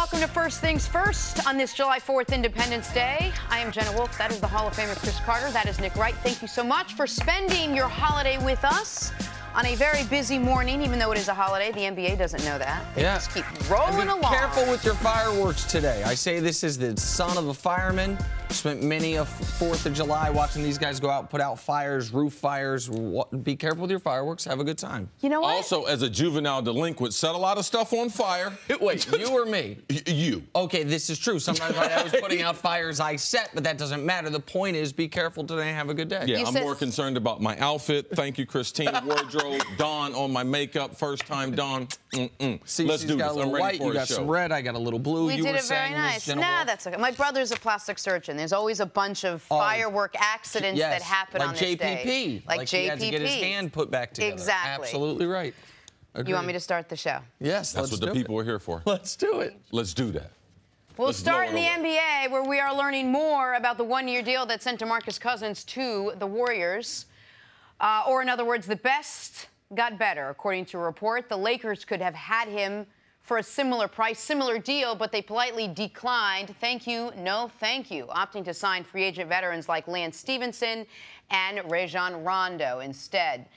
welcome to First Things First on this July 4th Independence Day. I am Jenna Wolfe. That is the Hall of Famer Cris Carter. That is Nick Wright. Thank you so much for spending your holiday with us on a very busy morning, even though it is a holiday. The NBA doesn't know that. They just keep rolling along. Be careful with your fireworks today. I say this is the son of a fireman. Spent many a 4th of July watching these guys go out, put out fires, roof fires. Be careful with your fireworks. Have a good time. You know what? Also, as a juvenile delinquent, set a lot of stuff on fire. Wait, you or me? You. Okay, this is true. Sometimes I was putting out fires I set, but that doesn't matter. The point is, be careful today and have a good day. Yeah, I'm more concerned about my outfit. Thank you, Christine. Wardrobe. Dawn on my makeup. First time, Dawn. See, let's do got this. a little I'm ready white, for you a got show. some red, I got a little blue. We you did were it very saying nice. Nah, that's okay. My brother's a plastic surgeon. There's always a bunch of firework accidents that happen on this day. Like JPP. He had to get his hand put back together. Exactly. Absolutely right. Agreed. You want me to start the show? Yes, that's what the people are here for. Let's do it. Let's do that. We'll start in the NBA, where we are learning more about the one-year deal that sent DeMarcus Cousins to the Warriors. Or in other words, the best got better. According to a report, the Lakers could have had him for a similar price, similar deal, but they politely declined. Thank you, no thank you, opting to sign free agent veterans like Lance Stevenson and Rajon Rondo instead.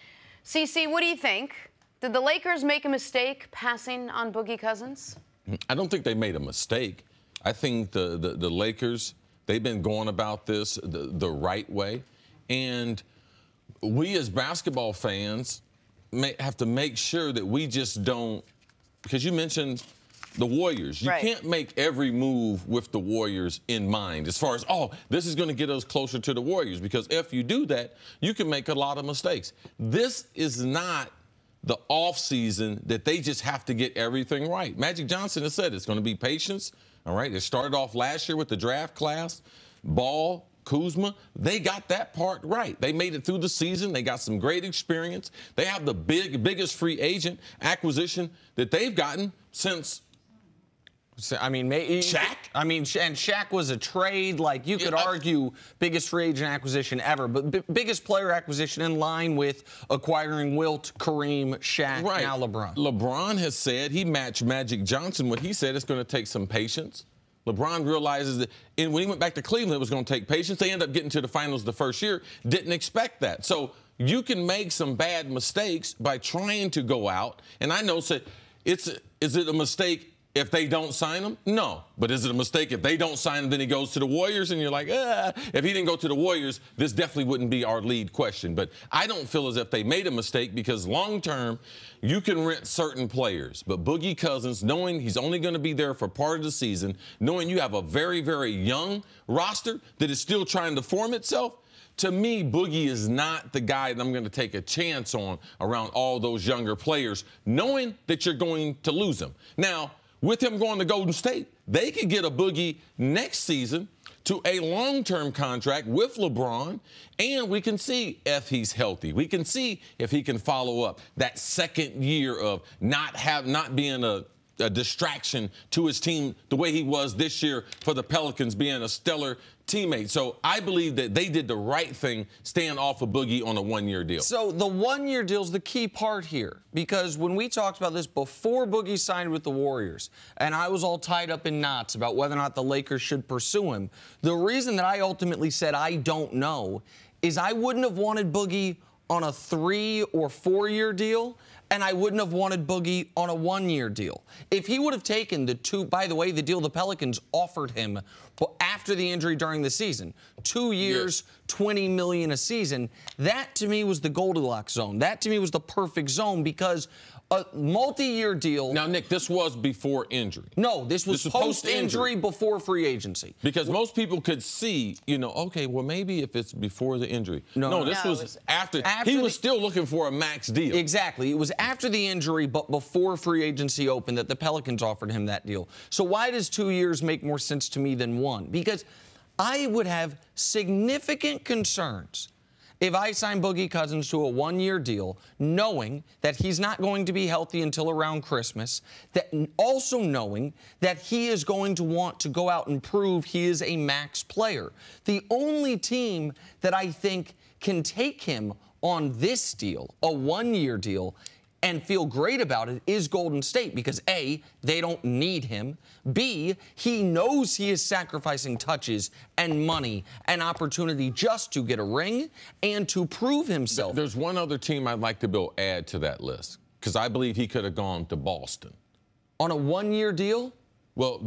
CC, what do you think? Did the Lakers make a mistake passing on Boogie Cousins? I don't think they made a mistake. I think the Lakers, they've been going about this the right way. And we as basketball fans have to make sure that we just don't, because you mentioned the Warriors. You can't make every move with the Warriors in mind as far as, oh, this is going to get us closer to the Warriors, because if you do that, you can make a lot of mistakes. This is not the offseason that they just have to get everything right. Magic Johnson has said it's going to be patience, all right? It started off last year with the draft class, Ball, Kuzma, they got that part right. They made it through the season. They got some great experience. They have the biggest free agent acquisition that they've gotten since, I mean, Shaq? I mean, and Shaq was a trade. Like, you could argue biggest free agent acquisition ever, but biggest player acquisition in line with acquiring Wilt, Kareem, Shaq, now LeBron. LeBron has said, he matched Magic Johnson when he said it's going to take some patience. LeBron realizes that when he went back to Cleveland, it was going to take patience. They ended up getting to the finals the first year. Didn't expect that. So you can make some bad mistakes by trying to go out. And I know, is it a mistake if they don't sign him? No. But is it a mistake if they don't sign him, then he goes to the Warriors? And you're like, if he didn't go to the Warriors, this definitely wouldn't be our lead question. But I don't feel as if they made a mistake, because long term, you can rent certain players. But Boogie Cousins, knowing he's only going to be there for part of the season, knowing you have a very, very young roster that is still trying to form itself, to me, Boogie is not the guy that I'm going to take a chance on around all those younger players, knowing that you're going to lose him. Now, with him going to Golden State, they could get a Boogie next season to a long-term contract with LeBron, and we can see if he's healthy. We can see if he can follow up that second year of not being a distraction to his team the way he was this year for the Pelicans, being a stellar teammate. So I believe that they did the right thing staying off of Boogie on a one-year deal. So the one-year deal is the key part here, because when we talked about this before Boogie signed with the Warriors, and I was all tied up in knots about whether or not the Lakers should pursue him, the reason that I ultimately said I don't know is I wouldn't have wanted Boogie on a 3- or 4-year deal, and I wouldn't have wanted Boogie on a 1-year deal. If he would have taken the by the way, the deal the Pelicans offered him after the injury during the season, 2 years, $20 million a season, that to me was the Goldilocks zone. That to me was the perfect zone, because a multi-year deal. Now, Nick, this was before injury. No, this was post-injury, before free agency. Because most people could see, okay, well, maybe if it's before the injury. No, this was after. He was still looking for a max deal. Exactly. It was after the injury, but before free agency opened, that the Pelicans offered him that deal. So why does 2 years make more sense to me than 1? Because I would have significant concerns if I sign Boogie Cousins to a 1-year deal, knowing that he's not going to be healthy until around Christmas, also knowing that he is going to want to go out and prove he is a max player. The only team that I think can take him on this deal, a 1-year deal, and feel great about it is Golden State because A, they don't need him. B, he knows he is sacrificing touches and money and opportunity just to get a ring and to prove himself. There's one other team I'd like to add to that list because I believe he could have gone to Boston. On a one-year deal? Well,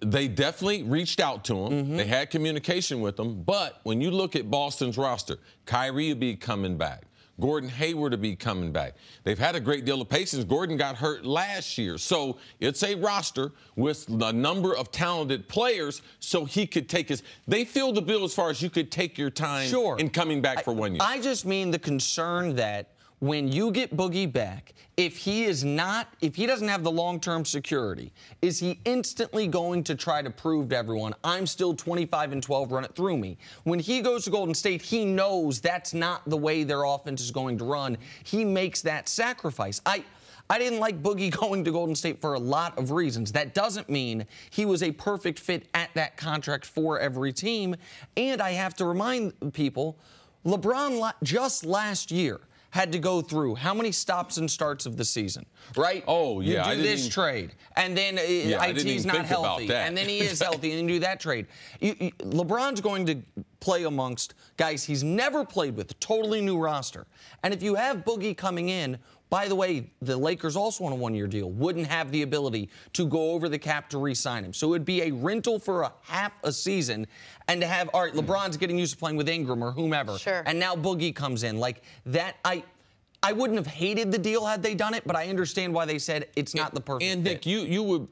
they definitely reached out to him. Mm-hmm. They had communication with him. But when you look at Boston's roster, Kyrie will be coming back. Gordon Hayward will be coming back. They've had a great deal of patience. Gordon got hurt last year. So it's a roster with a number of talented players so he could take his – they fill the bill as far as you could take your time in coming back for 1 year. I just mean the concern that when you get Boogie back, if he doesn't have the long-term security, is he instantly going to try to prove to everyone, I'm still 25-12, run it through me? When he goes to Golden State, he knows that's not the way their offense is going to run. He makes that sacrifice. I didn't like Boogie going to Golden State for a lot of reasons. That doesn't mean he was a perfect fit at that contract for every team. And I have to remind people, LeBron just last year had to go through how many stops and starts of the season, right? Oh, yeah. You do this trade, and then IT's not healthy, and then he is healthy, and you do that trade. LeBron's going to play amongst guys he's never played with, a totally new roster. And if you have Boogie coming in, by the way, the Lakers also on a one-year deal wouldn't have the ability to go over the cap to re-sign him. So it would be a rental for a half a season, and to have, all right, LeBron's getting used to playing with Ingram or whomever, and now Boogie comes in. Like that, I wouldn't have hated the deal had they done it, but I understand why they said it's not the perfect And Nick, fit. you would.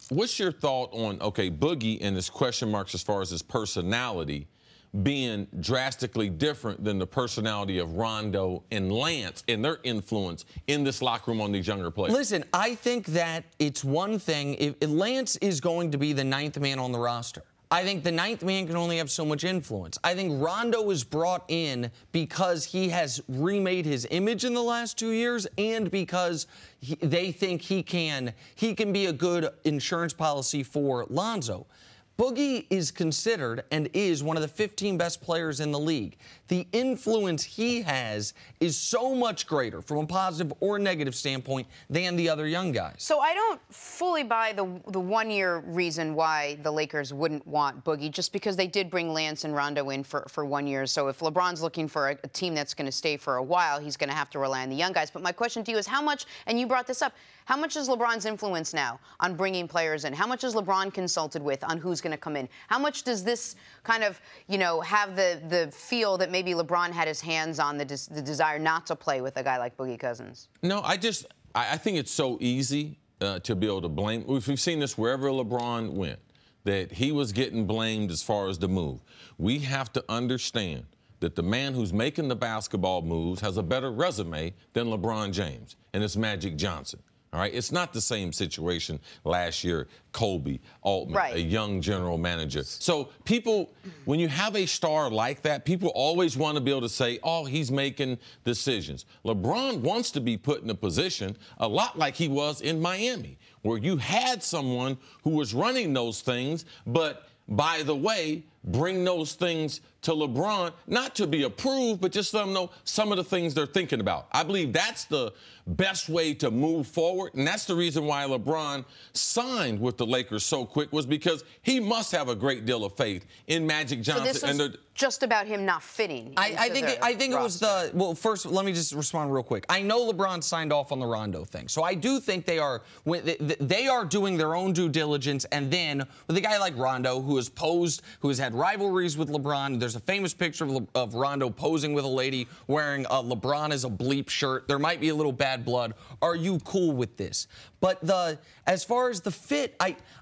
What's your thought on Boogie and his question marks as far as his personality being drastically different than the personality of Rondo and Lance and their influence in this locker room on these younger players? Listen, I think that it's one thing. If Lance is going to be the ninth man on the roster, I think the ninth man can only have so much influence. I think Rondo is brought in because he has remade his image in the last 2 years and because they think he can be a good insurance policy for Lonzo. Boogie is considered and is one of the 15 best players in the league. The influence he has is so much greater from a positive or negative standpoint than the other young guys. So I don't fully buy the 1 year reason why the Lakers wouldn't want Boogie, just because they did bring Lance and Rondo in for 1 year. So if LeBron's looking for a team that's going to stay for a while, he's going to have to rely on the young guys. But my question to you is how much, and you brought this up, how much is LeBron's influence now on bringing players in? How much is LeBron consulted with on who's going to come in? How much does this kind of, have the feel that maybe LeBron had his hands on the desire not to play with a guy like Boogie Cousins? No, I think it's so easy to be able to blame. We've seen this wherever LeBron went, that he was getting blamed as far as the move. We have to understand that the man who's making the basketball moves has a better resume than LeBron James, and it's Magic Johnson. All right, it's not the same situation last year. Kobe, Altman, a young general manager. So people, when you have a star like that, people always want to be able to say, oh, he's making decisions. LeBron wants to be put in a position a lot like he was in Miami, where you had someone who was running those things, but by the way, bring those things to LeBron, not to be approved, but just let them know some of the things they're thinking about. I believe that's the best way to move forward, and that's the reason why LeBron signed with the Lakers so quick, was because he must have a great deal of faith in Magic Johnson. So this was just about him not fitting. I think it was the, well, first, let me just respond real quick. I know LeBron signed off on the Rondo thing, so I do think they are doing their own due diligence, and then with a guy like Rondo, who has posed, who has had rivalries with LeBron. There's a famous picture of Rondo posing with a lady wearing a LeBron is a bleep shirt. There might be a little bad blood. Are you cool with this? But as far as the fit,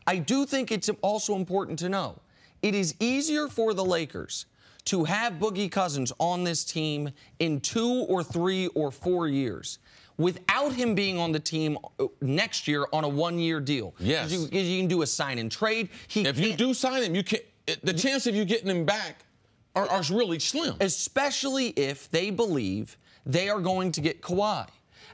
I do think it's also important to know it is easier for the Lakers to have Boogie Cousins on this team in 2 or 3 or 4 years without him being on the team next year on a 1-year deal. Yes. You can do a sign and trade. If you do sign him, you can. The chance of you getting him back are really slim. Especially if they believe they are going to get Kawhi.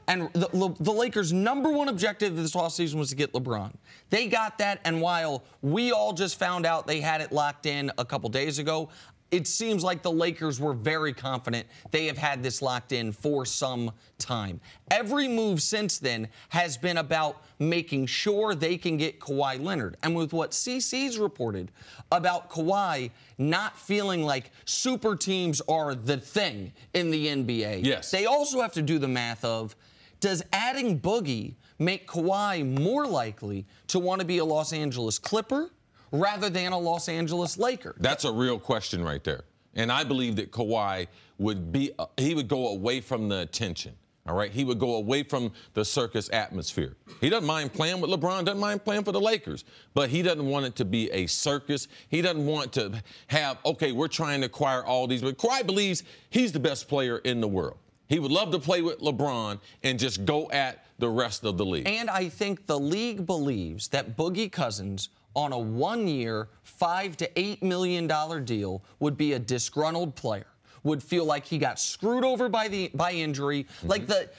And the Lakers' #1 objective this offseason was to get LeBron. They got that, and while we all just found out they had it locked in a couple days ago, it seems like the Lakers were very confident they have had this locked in for some time. Every move since then has been about making sure they can get Kawhi Leonard. And with what CC's reported about Kawhi not feeling like super teams are the thing in the NBA, yes, they also have to do the math of, does adding Boogie make Kawhi more likely to want to be a Los Angeles Clipper rather than a Los Angeles Laker? That's a real question right there. And I believe that Kawhi would go away from the attention. All right, he would go away from the circus atmosphere. He doesn't mind playing with LeBron, doesn't mind playing for the Lakers, but he doesn't want it to be a circus. He doesn't want to have, okay, we're trying to acquire all these. But Kawhi believes he's the best player in the world. He would love to play with LeBron and just go at the rest of the league. And I think the league believes that Boogie Cousins on a 1-year, $5 to $8 million deal would be a disgruntled player, would feel like he got screwed over by injury.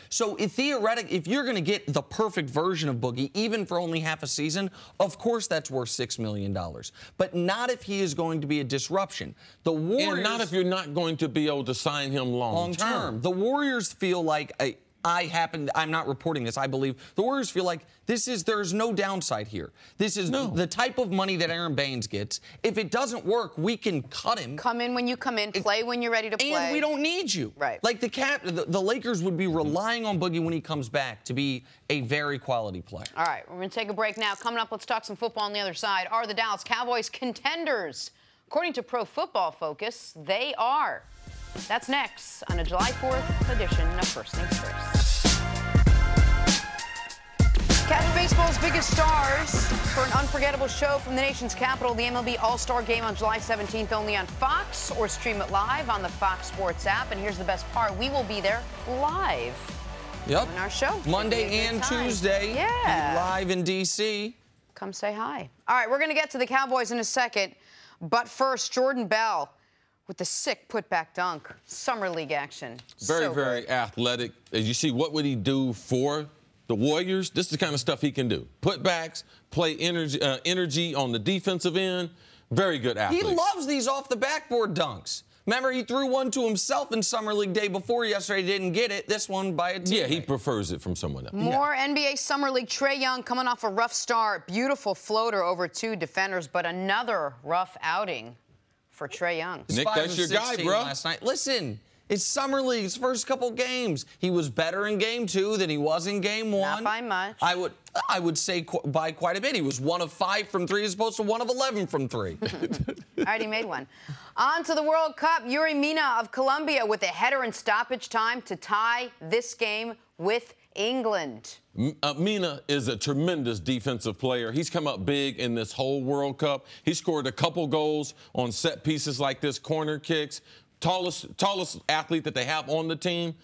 So theoretically, if you're going to get the perfect version of Boogie, even for only half a season, of course that's worth $6 million. But not if he is going to be a disruption. The Warriors, and not if you're not going to be able to sign him long term. The Warriors feel like I'm not reporting this. I believe the Warriors feel like there's no downside here. This is the type of money that Aaron Baines gets. If it doesn't work, we can cut him. Come in when you come in, play when you're ready to play. And we don't need you. Right. Like the Lakers would be relying on Boogie when he comes back to be a very quality player. All right, we're going to take a break now. Coming up, let's talk some football on the other side. Are the Dallas Cowboys contenders? According to Pro Football Focus, they are. That's next on a July 4th edition of First Things First. Catch baseball's biggest stars for an unforgettable show from the nation's capital, the MLB All-Star Game on July 17th, only on Fox, or stream it live on the Fox Sports app. And here's the best part. We will be there live. Yep. On our show. Monday and Tuesday. Yeah. Live in D.C. Come say hi. All right, we're going to get to the Cowboys in a second. But first, Jordan Bell with the sick putback dunk. Summer League action. Very athletic. As you see, what would he do for the Warriors? This is the kind of stuff he can do. Putbacks, play energy on the defensive end. Very good athlete. He loves these off the backboard dunks. Remember, he threw one to himself in Summer League day before yesterday. Didn't get it. This one by a teammate. Yeah, he prefers it from someone else. More NBA Summer League. Trae Young coming off a rough start. Beautiful floater over 2 defenders, but another rough outing for Trae Young. Nick, that's your guy, bro. Last night. Listen, it's Summer League's first couple games. He was better in Game 2 than he was in Game 1. Not by much. I would say by quite a bit. He was 1 of 5 from 3 as opposed to 1 of 11 from 3. Already made one. On to the World Cup. Yuri Mina of Colombia with a header in stoppage time to tie this game with England. Mina is a tremendous defensive player. He's come up big in this whole World Cup. He scored a couple goals on set pieces like this, corner kicks. Tallest athlete that they have on the team.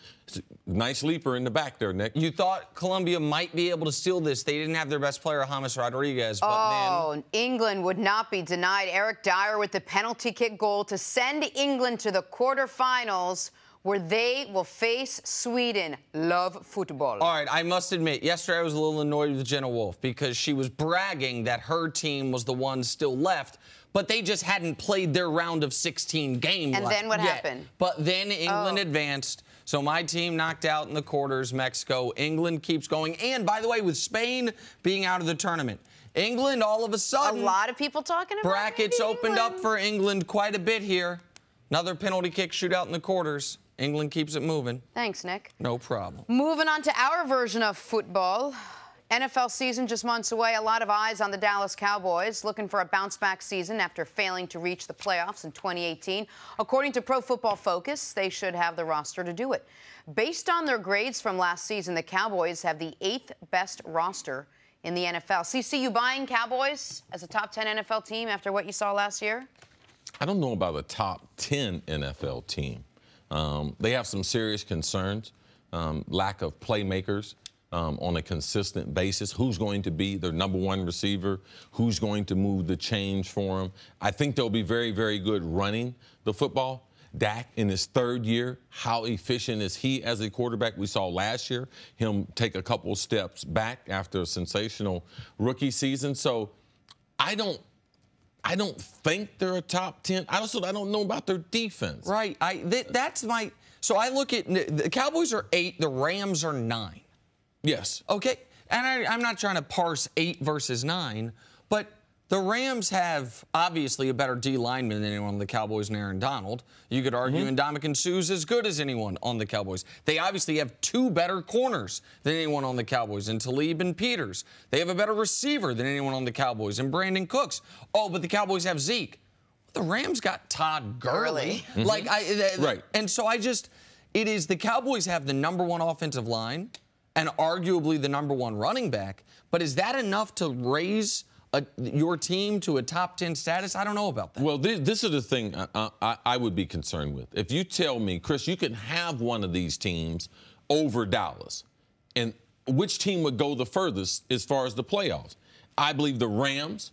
Nice leaper in the back there, Nick. You thought Colombia might be able to steal this. They didn't have their best player, James Rodriguez. But then England would not be denied. Eric Dyer with the penalty kick goal to send England to the quarterfinals, where they will face Sweden. Love football. All right, I must admit, yesterday I was a little annoyed with Jenna Wolfe because she was bragging that her team was the one still left, but they just hadn't played their round of 16 game And left then what yet. happened? But then England advanced. So my team knocked out in the quarters Mexico. England keeps going. And, by the way, with Spain being out of the tournament, England all of a sudden... A lot of people talking about brackets opened up England. for England quite a bit here. Another penalty kick shootout in the quarters. England keeps it moving. Thanks, Nick. No problem. Moving on to our version of football. NFL season just months away. A lot of eyes on the Dallas Cowboys, looking for a bounce-back season after failing to reach the playoffs in 2018. According to Pro Football Focus, they should have the roster to do it. Based on their grades from last season, the Cowboys have the 8th best roster in the NFL. CC, you buying Cowboys as a top 10 NFL team after what you saw last year? I don't know about a top 10 NFL team. They have some serious concerns, lack of playmakers on a consistent basis. Who's going to be their number 1 receiver? Who's going to move the change for them? I think they'll be very, very good running the football. Dak in his 3rd year, how efficient is he as a quarterback? We saw last year him take a couple steps back after a sensational rookie season. So I don't I don't think they're a top 10. I don't know about their defense. Right. That's my. So I look at the Cowboys are 8, the Rams are 9. Yes. Okay. And I'm not trying to parse 8 versus 9, but the Rams have obviously a better D lineman than anyone on the Cowboys and Aaron Donald. You could argue Ndamukong Suh's as good as anyone on the Cowboys. They obviously have 2 better corners than anyone on the Cowboys, and Talib and Peters. They have a better receiver than anyone on the Cowboys, and Brandon Cooks. Oh, but the Cowboys have Zeke. The Rams got Todd Gurley. Right. And so it is the Cowboys have the #1 offensive line and arguably the #1 running back, but is that enough to raise your team to a top 10 status? I don't know about that. Well, this is the thing I would be concerned with. If you tell me, Chris, you can have one of these teams over Dallas, and which team would go the furthest as far as the playoffs? I believe the Rams.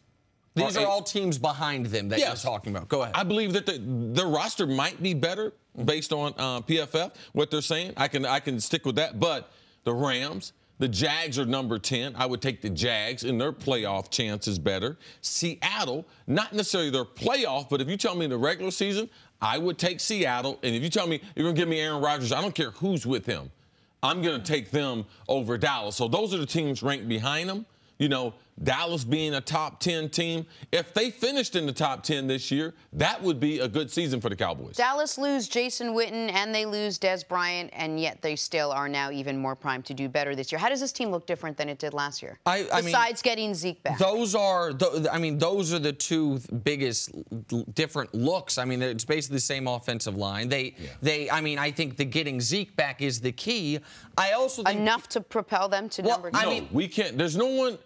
These are all teams behind them that you're talking about. Go ahead. I believe that their roster might be better based on PFF, what they're saying. I can stick with that. But the Rams, the Jags are number 10. I would take the Jags, and their playoff chance is better. Seattle, not necessarily their playoff, but if you tell me the regular season, I would take Seattle. And if you tell me you're going to give me Aaron Rodgers, I don't care who's with him. I'm going to take them over Dallas. So those are the teams ranked behind them. You know, Dallas being a top 10 team. If they finished in the top 10 this year, that would be a good season for the Cowboys. Dallas lose Jason Witten and they lose Dez Bryant, and yet they still are now even more primed to do better this year. How does this team look different than it did last year? Besides getting Zeke back. Those are the 2 biggest different looks. I mean, it's basically the same offensive line. I think the getting Zeke back is the key. I also think enough to propel them to number 2. No, we can't. There's no one.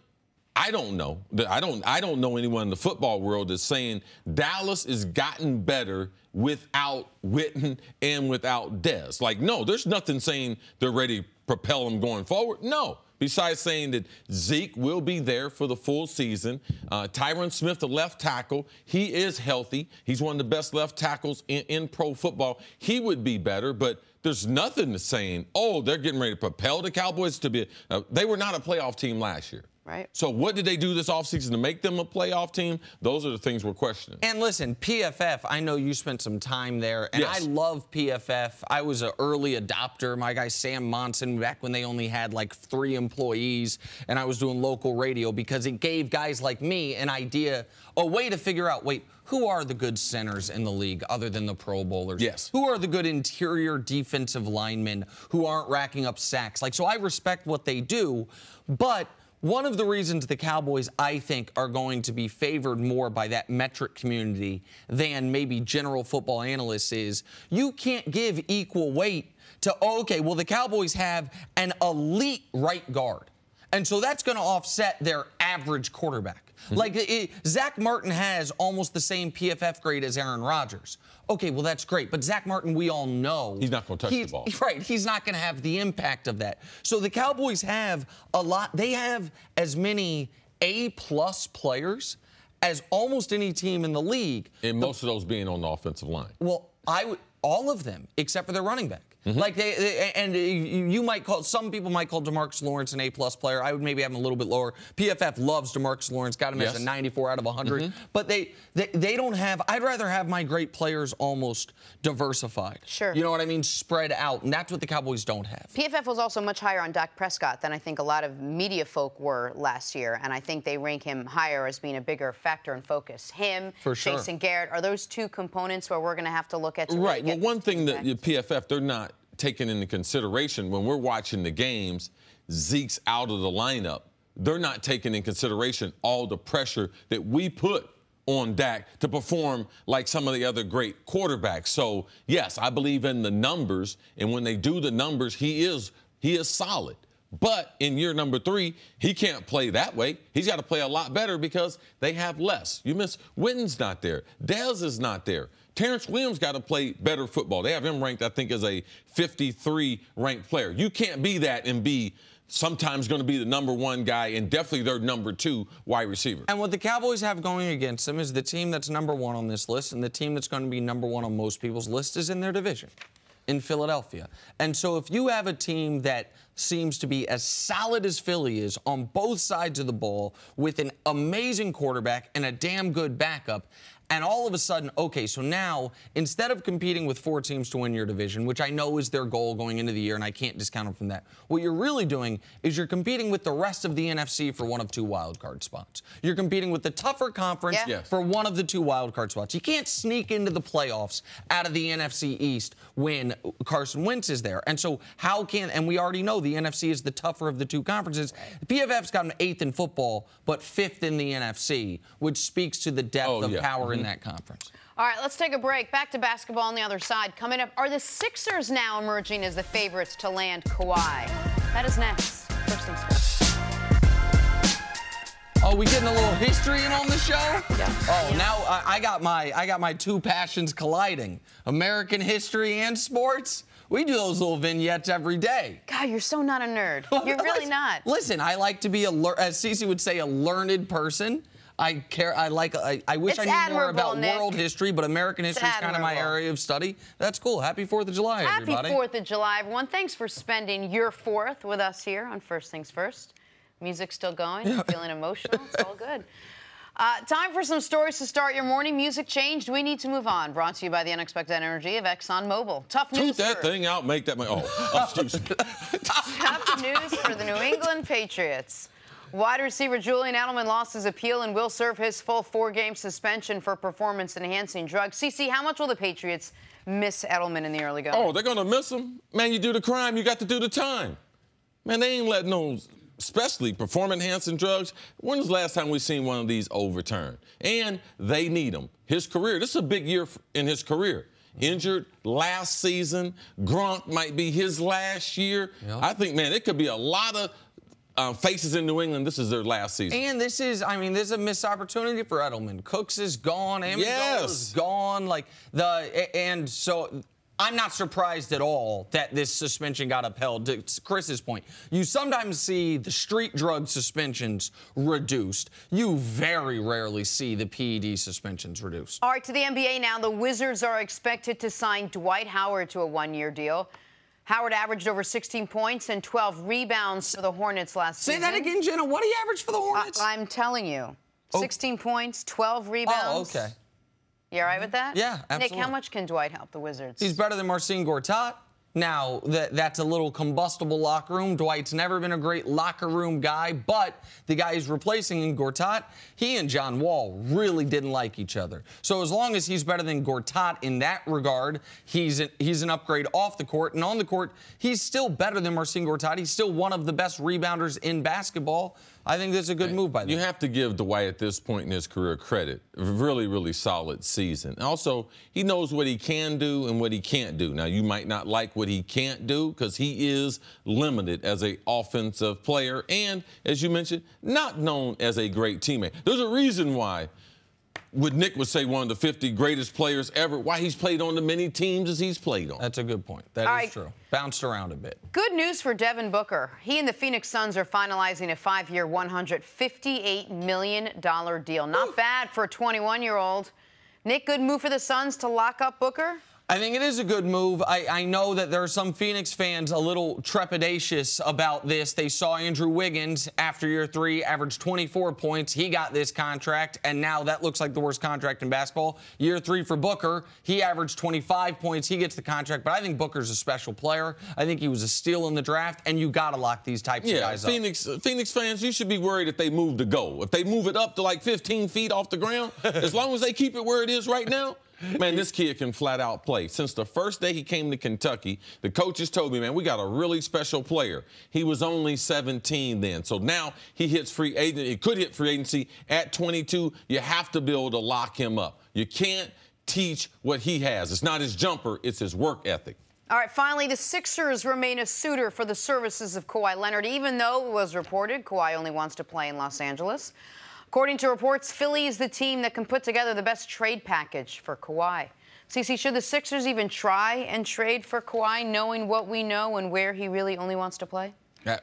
I don't know. I don't know anyone in the football world that's saying Dallas has gotten better without Witten and without Dez. Like, no, there's nothing saying they're ready to propel them going forward. No. Besides saying that Zeke will be there for the full season. Tyron Smith, the left tackle, he is healthy. He's one of the best left tackles in pro football. He would be better, but there's nothing to saying, oh, they're getting ready to propel the Cowboys to be they were not a playoff team last year. Right. So what did they do this offseason to make them a playoff team? Those are the things we're questioning. And listen, PFF, I know you spent some time there, and I love PFF. I was an early adopter. My guy Sam Monson, back when they only had like 3 employees, and I was doing local radio because it gave guys like me an idea, a way to figure out, who are the good centers in the league other than the Pro Bowlers? Yes. Who are the good interior defensive linemen who aren't racking up sacks? So I respect what they do, but one of the reasons the Cowboys, I think, are going to be favored more by that metric community than maybe general football analysts is you can't give equal weight to, the Cowboys have an elite right guard. And so that's going to offset their average quarterback. Zach Martin has almost the same PFF grade as Aaron Rodgers. Okay, well, that's great. But Zach Martin, we all know. He's not going to touch the ball. Right. He's not going to have the impact of that. So the Cowboys have a lot. They have as many A-plus players as almost any team in the league. And most of those being on the offensive line. Well, all of them, except for their running back. You might call, some people might call DeMarcus Lawrence an A-plus player. I would maybe have him a little bit lower. PFF loves DeMarcus Lawrence, got him as a 94 out of 100. But they don't have, I'd rather have my great players almost diversified. Sure. You know what I mean? Spread out. And that's what the Cowboys don't have. PFF was also much higher on Dak Prescott than I think a lot of media folk were last year. And I think they rank him higher as being a bigger factor and focus. Him, for sure. Jason Garrett, are those 2 components where we're going to have to look at? Right. Well, one thing that PFF, they're not taking into consideration when we're watching the games, Zeke's out of the lineup. They're not taking in consideration all the pressure that we put on Dak to perform like some of the other great quarterbacks. So, yes, I believe in the numbers, and when they do the numbers, he is solid. But in year number 3, he can't play that way. He's got to play a lot better because they have less. You miss Witten's not there. Dez is not there. Terrence Williams got to play better football. They have him ranked, I think, as a 53 ranked player. You can't be that and be sometimes going to be the number 1 guy and definitely their number 2 wide receiver. And what the Cowboys have going against them is the team that's number 1 on this list and the team that's going to be number 1 on most people's list is in their division. in Philadelphia. And so if you have a team that seems to be as solid as Philly is on both sides of the ball with an amazing quarterback and a damn good backup, and all of a sudden, okay, so now instead of competing with 4 teams to win your division, which I know is their goal going into the year, and I can't discount them from that, what you're really doing is you're competing with the rest of the NFC for one of 2 wildcard spots. You're competing with the tougher conference for one of the 2 wildcard spots. You can't sneak into the playoffs out of the NFC East when Carson Wentz is there. And so how can, and we already know the NFC is the tougher of the 2 conferences. PFF's got an 8th in football, but 5th in the NFC, which speaks to the depth of power in that conference. All right, let's take a break. Back to basketball on the other side. Coming up, are the Sixers now emerging as the favorites to land Kawhi? That is next. First things first. Oh, we getting a little history in on the show? Yeah. Oh, now I got my 2 passions colliding: American history and sports. We do those little vignettes every day. God, you're so not a nerd. You're really not. Listen, I like to be as Cece would say, a learned person. I wish I knew more about world history, but American history is kind of my area of study. That's cool. Happy 4th of July, everybody. Happy 4th of July, everyone. Thanks for spending your 4th with us here on First Things First. Music's still going. I'm feeling emotional. It's all good. Time for some stories to start your morning. Music changed. We need to move on. Brought to you by the unexpected energy of ExxonMobil. Tough news. Toot that thing out, make that money. Oh, excuse me. Tough news for the New England Patriots. Wide receiver Julian Edelman lost his appeal and will serve his full 4-game suspension for performance-enhancing drugs. CC, how much will the Patriots miss Edelman in the early going? Oh, they're going to miss him? Man, you do the crime, you got to do the time. Man, they ain't letting those, especially performance-enhancing drugs. When was the last time we seen one of these overturned? And they need him. His career, this is a big year in his career. Injured last season. Gronk might be his last year. Yep. I think, man, it could be a lot of faces in New England. This is their last season. And this is a missed opportunity for Edelman. Cooks is gone. Amendola is gone. And so I'm not surprised at all that this suspension got upheld. To Chris's point, you sometimes see the street drug suspensions reduced. You very rarely see the PED suspensions reduced. All right, to the NBA now. The Wizards are expected to sign Dwight Howard to a 1-year deal. Howard averaged over 16 points and 12 rebounds for the Hornets last season. Say that again, Jenna. What do you average for the Hornets? I'm telling you. 16 points, 12 rebounds. Oh, okay. You all right with that? Yeah, absolutely. Nick, how much can Dwight help the Wizards? He's better than Marcin Gortat. Now, that's a little combustible locker room. Dwight's never been a great locker room guy, but the guy he's replacing in Gortat, he and John Wall really didn't like each other. So as long as he's better than Gortat in that regard, he's an upgrade off the court. And on the court, he's still better than Marcin Gortat. He's still one of the best rebounders in basketball. I think that's a good move by them. You have to give Dwight at this point in his career credit. Really, really solid season. Also, he knows what he can do and what he can't do. Now, you might not like what he can't do because he is limited as an offensive player and, as you mentioned, not known as a great teammate. There's a reason why Nick would say one of the 50 greatest players ever, why he's played on the many teams as he's played on. That's a good point. That is true. Bounced around a bit. Good news for Devin Booker. He and the Phoenix Suns are finalizing a 5-year, $158 million deal. Not bad for a 21-year-old. Nick, good move for the Suns to lock up Booker? I think it is a good move. I know that there are some Phoenix fans a little trepidatious about this. They saw Andrew Wiggins after year 3 average 24 points. He got this contract, and now that looks like the worst contract in basketball. Year 3 for Booker, he averaged 25 points. He gets the contract, but I think Booker's a special player. I think he was a steal in the draft, and you got to lock these types of guys up. Phoenix fans, you should be worried if they move the goal. If they move it up to like 15 feet off the ground, as long as they keep it where it is right now, man, this kid can flat out play. Since the first day he came to Kentucky, the coaches told me, man, we got a really special player. He was only 17 then. So now he hits free agency. He could hit free agency at 22. You have to be able to lock him up. You can't teach what he has. It's not his jumper, it's his work ethic. All right, finally, the Sixers remain a suitor for the services of Kawhi Leonard, even though it was reported Kawhi only wants to play in Los Angeles. According to reports, Philly is the team that can put together the best trade package for Kawhi. CeCe, should the Sixers even try and trade for Kawhi, knowing what we know and where he really only wants to play?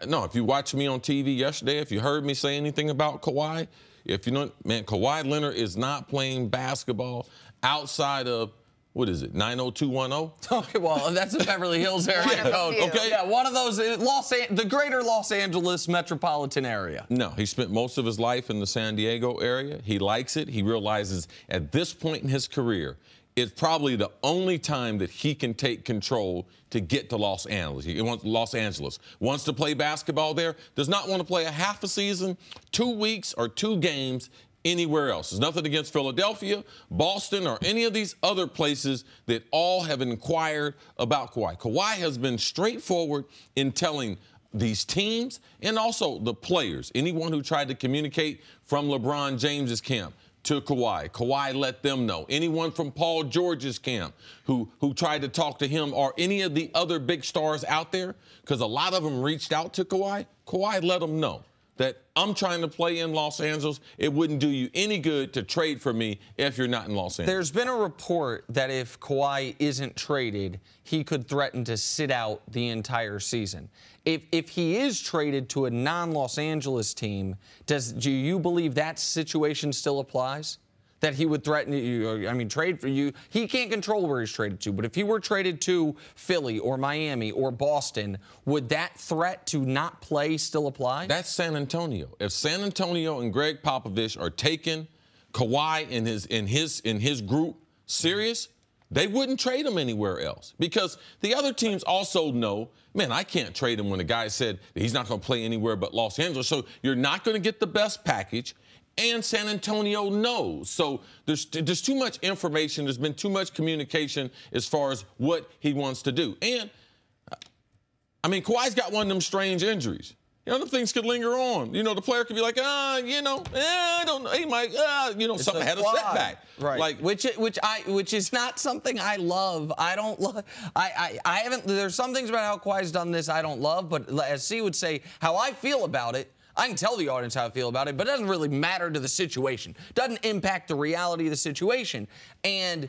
No, if you watched me on TV yesterday, if you heard me say anything about Kawhi, if you know, man, Kawhi Leonard is not playing basketball outside of what is it, 90210? Okay, well, that's a Beverly Hills area code. Okay. Yeah, one of those, the greater Los Angeles metropolitan area. No, he spent most of his life in the San Diego area. He likes it. He realizes at this point in his career, it's probably the only time that he can take control to get to Los Angeles. He wants Los Angeles. Wants to play basketball there. Does not want to play a half a season, 2 weeks, or 2 games anywhere else. There's nothing against Philadelphia, Boston, or any of these other places that all have inquired about Kawhi. Kawhi has been straightforward in telling these teams and also the players, anyone who tried to communicate from LeBron James's camp to Kawhi. Kawhi let them know. Anyone from Paul George's camp who tried to talk to him or any of the other big stars out there, because a lot of them reached out to Kawhi, Kawhi let them know that I'm trying to play in Los Angeles. It wouldn't do you any good to trade for me if you're not in Los Angeles. There's been a report that if Kawhi isn't traded, he could threaten to sit out the entire season. If he is traded to a non-Los Angeles team, do you believe that situation still applies? That he would threaten you, trade for you. He can't control where he's traded to, but if he were traded to Philly or Miami or Boston, would that threat to not play still apply? That's San Antonio. If San Antonio and Greg Popovich are taking Kawhi in his group serious, they wouldn't trade him anywhere else, because the other teams also know, man, I can't trade him when the guy said that he's not going to play anywhere but Los Angeles. So you're not going to get the best package. And San Antonio knows. So there's too much information. There's been too much communication as far as what he wants to do. And, Kawhi's got one of them strange injuries. Them things could linger on. The player could be like, I don't know. He might, something had a setback. Right. Which is not something I love. I don't love. I haven't. There's some things about how Kawhi's done this I don't love, but as C would say, how I feel about it, I can tell the audience how I feel about it, but it doesn't really matter to the situation. Doesn't impact the reality of the situation. And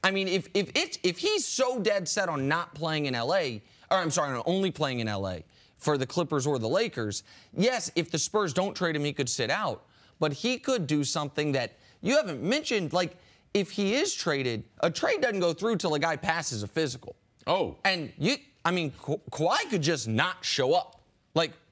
if he's so dead set on not playing in LA, on only playing in LA for the Clippers or the Lakers, yes, if the Spurs don't trade him, he could sit out. But he could do something that you haven't mentioned, like if he is traded, a trade doesn't go through till a guy passes a physical. Oh. And Kawhi could just not show up.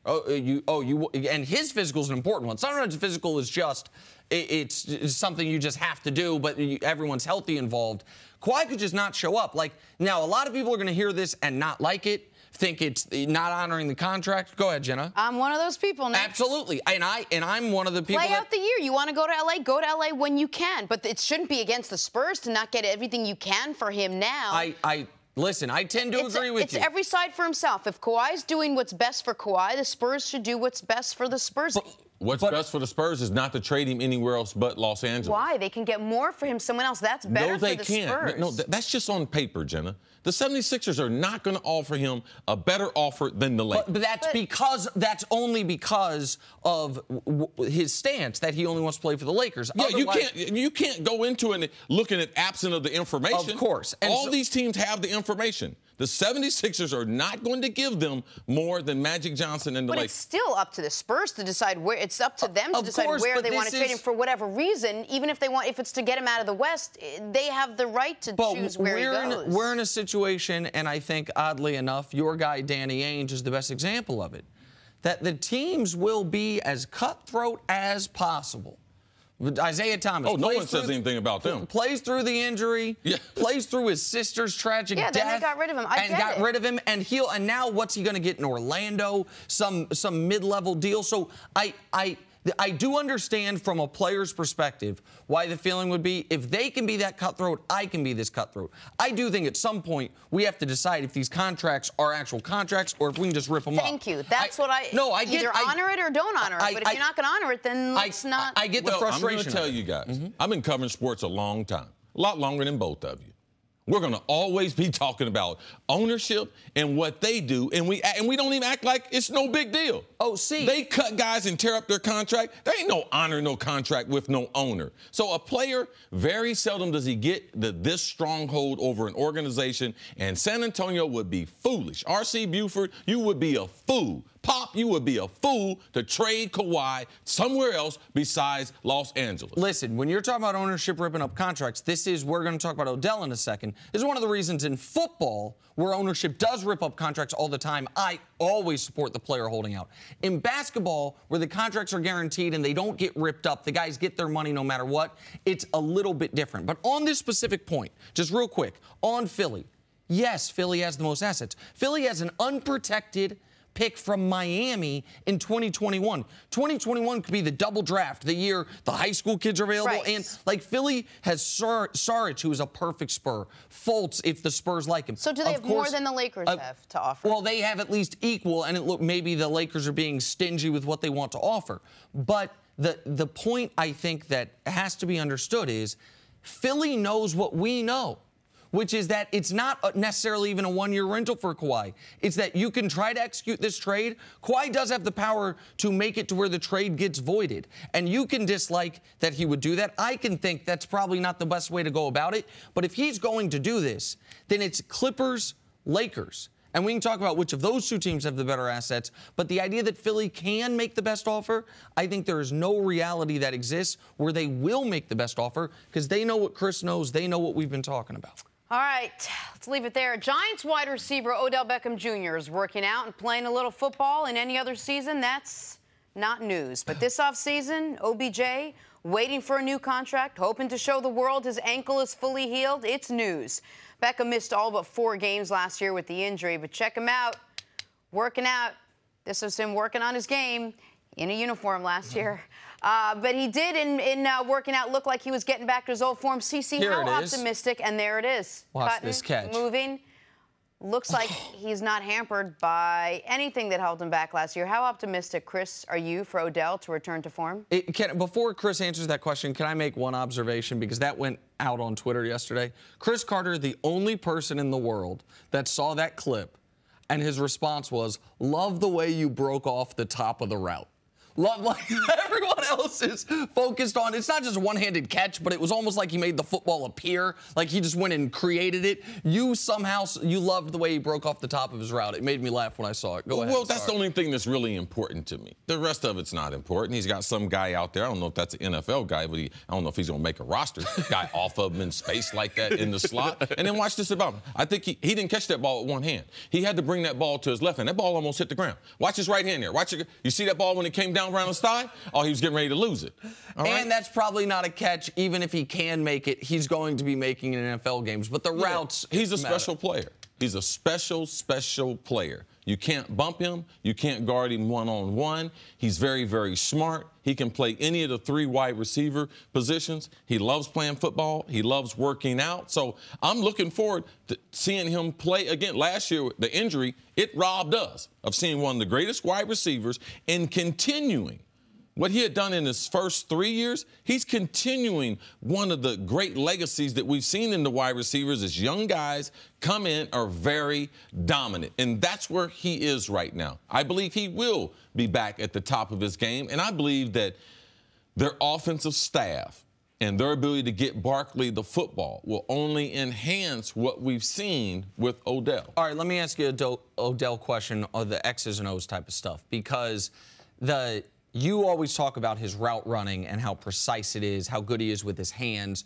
And his physical is an important one. Sometimes physical is just, it's something you just have to do, but everyone's healthy involved. Kawhi could just not show up. Now, a lot of people are going to hear this and not like it, think it's not honoring the contract. Go ahead, Jenna. I'm one of those people, Nick. Absolutely. And I'm one of the people Play out the year. You want to go to L.A., go to L.A. when you can. But it shouldn't be against the Spurs to not get everything you can for him now. Listen, I tend to agree with you. It's every side for himself. If Kawhi's doing what's best for Kawhi, the Spurs should do what's best for the Spurs. What's best for the Spurs is not to trade him anywhere else but Los Angeles. Why? They can get more for him somewhere else. That's better for the Spurs. No, they can't. No, that's just on paper, Jenna. The 76ers are not going to offer him a better offer than the Lakers. But that's only because of his stance that he only wants to play for the Lakers. Yeah, you can't go into it looking at absent of the information. Of course. And all these teams have the information. The 76ers are not going to give them more than Magic Johnson and the Lakers. But it's still up to the Spurs to decide where. It's up to them to decide where they want to trade him for whatever reason. Even if it's to get him out of the West, they have the right to choose where he goes. We're in a situation, and I think oddly enough, your guy Danny Ainge is the best example of it, that the teams will be as cutthroat as possible. Isaiah Thomas. Oh, no one says anything about them. Plays through the injury. Yeah. Plays through his sister's tragic death. Yeah, then they got rid of him. Got rid of him, and now what's he going to get in Orlando? Some mid-level deal. So I do understand from a player's perspective why the feeling would be, if they can be that cutthroat, I can be this cutthroat. I do think at some point we have to decide if these contracts are actual contracts or if we can just rip them up. Thank you. That's what I... No, either honor it or don't honor it. But if you're not going to honor it, then let's not... I get the frustration. I'm going to tell you guys, I've been covering sports a long time, a lot longer than both of you. We're going to always be talking about ownership and what they do, and we don't even act like it's no big deal. Oh, see. They cut guys and tear up their contract. There ain't no honor, no contract with no owner. So a player, very seldom does he get this stronghold over an organization, and San Antonio would be foolish. R.C. Buford, you would be a fool. Pop, You would be a fool to trade Kawhi somewhere else besides Los Angeles. Listen, when you're talking about ownership ripping up contracts, we're going to talk about Odell in a second. This is one of the reasons in football where ownership does rip up contracts all the time. I always support the player holding out. In basketball, where the contracts are guaranteed and they don't get ripped up, the guys get their money no matter what, it's a little bit different. But on this specific point, just real quick, on Philly, yes, Philly has the most assets. Philly has an unprotected pick from Miami in 2021. 2021 could be the double draft, the year the high school kids are available. Right. And, like, Philly has Saric, who is a perfect Spur. Fultz, if the Spurs like him. So do they have more than the Lakers have to offer? Well, they have at least equal, and maybe the Lakers are being stingy with what they want to offer. But the point I think that has to be understood is Philly knows what we know, which is that it's not necessarily even a one-year rental for Kawhi. It's that you can try to execute this trade. Kawhi does have the power to make it to where the trade gets voided. And you can dislike that he would do that. I can think that's probably not the best way to go about it. But if he's going to do this, then it's Clippers, Lakers. And we can talk about which of those two teams have the better assets. But the idea that Philly can make the best offer, I think there is no reality that exists where they will make the best offer because they know what Cris knows. They know what we've been talking about. All right, let's leave it there. Giants wide receiver Odell Beckham Jr. is working out and playing a little football. In any other season, that's not news. But this offseason, OBJ waiting for a new contract, hoping to show the world his ankle is fully healed. It's news. Beckham missed all but 4 games last year with the injury, but check him out, working out. This was him working on his game in a uniform last year. But he did, in working out, look like he was getting back to his old form. CC, how optimistic? And there it is. Watch Cutting, this catch. Moving. Looks like he's not hampered by anything that held him back last year. How optimistic, Cris, are you for Odell to return to form? Before Cris answers that question, can I make one observation? Because that went out on Twitter yesterday. Cris Carter, the only person in the world that saw that clip, and his response was, "Love the way you broke off the top of the route." Like everyone else is focused on, it's not just a one-handed catch, but it was almost like he made the football appear, like he just went and created it. You loved the way he broke off the top of his route. It made me laugh when I saw it. Go ahead. Well, that's the only thing that's really important to me. The rest of it's not important. He's got some guy out there. I don't know if that's an NFL guy, but I don't know if he's going to make a roster. Guy off of him in space like that in the slot. And then watch this about him. I think he didn't catch that ball with one hand. He had to bring that ball to his left hand. That ball almost hit the ground. Watch his right hand there. Watch it. You see that ball when it came down around his thigh? Oh, he was getting ready to lose it. All right? And that's probably not a catch. Even if he can make it, he's going to be making it in NFL games. But the routes, he's a special player. He's a special player. You can't bump him. You can't guard him one-on-one. He's very, very smart. He can play any of the 3 wide receiver positions. He loves playing football. He loves working out. So I'm looking forward to seeing him play again. Last year, the injury, it robbed us of seeing one of the greatest wide receivers and continuing what he had done in his first 3 years. He's continuing one of the great legacies that we've seen in the wide receivers as young guys come in, are very dominant. And that's where he is right now. I believe he will be back at the top of his game. And I believe that their offensive staff and their ability to get Barkley the football will only enhance what we've seen with Odell. All right, let me ask you a Odell question on the X's and O's type of stuff, because you always talk about his route running and how precise it is, how good he is with his hands.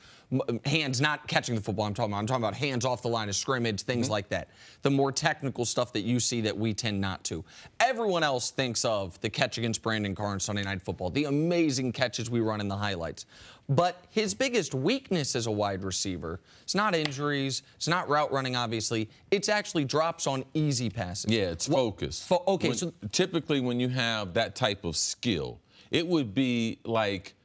Hands not catching the football, I'm talking about hands off the line of scrimmage, things like that. The more technical stuff that you see that we tend not to. Everyone else thinks of the catch against Brandon Carr on Sunday Night Football, the amazing catches we run in the highlights. But his biggest weakness as a wide receiver, it's not injuries, it's not route running, obviously. It's actually drops on easy passes. Yeah, it's focus. Typically, when you have that type of skill, it would be like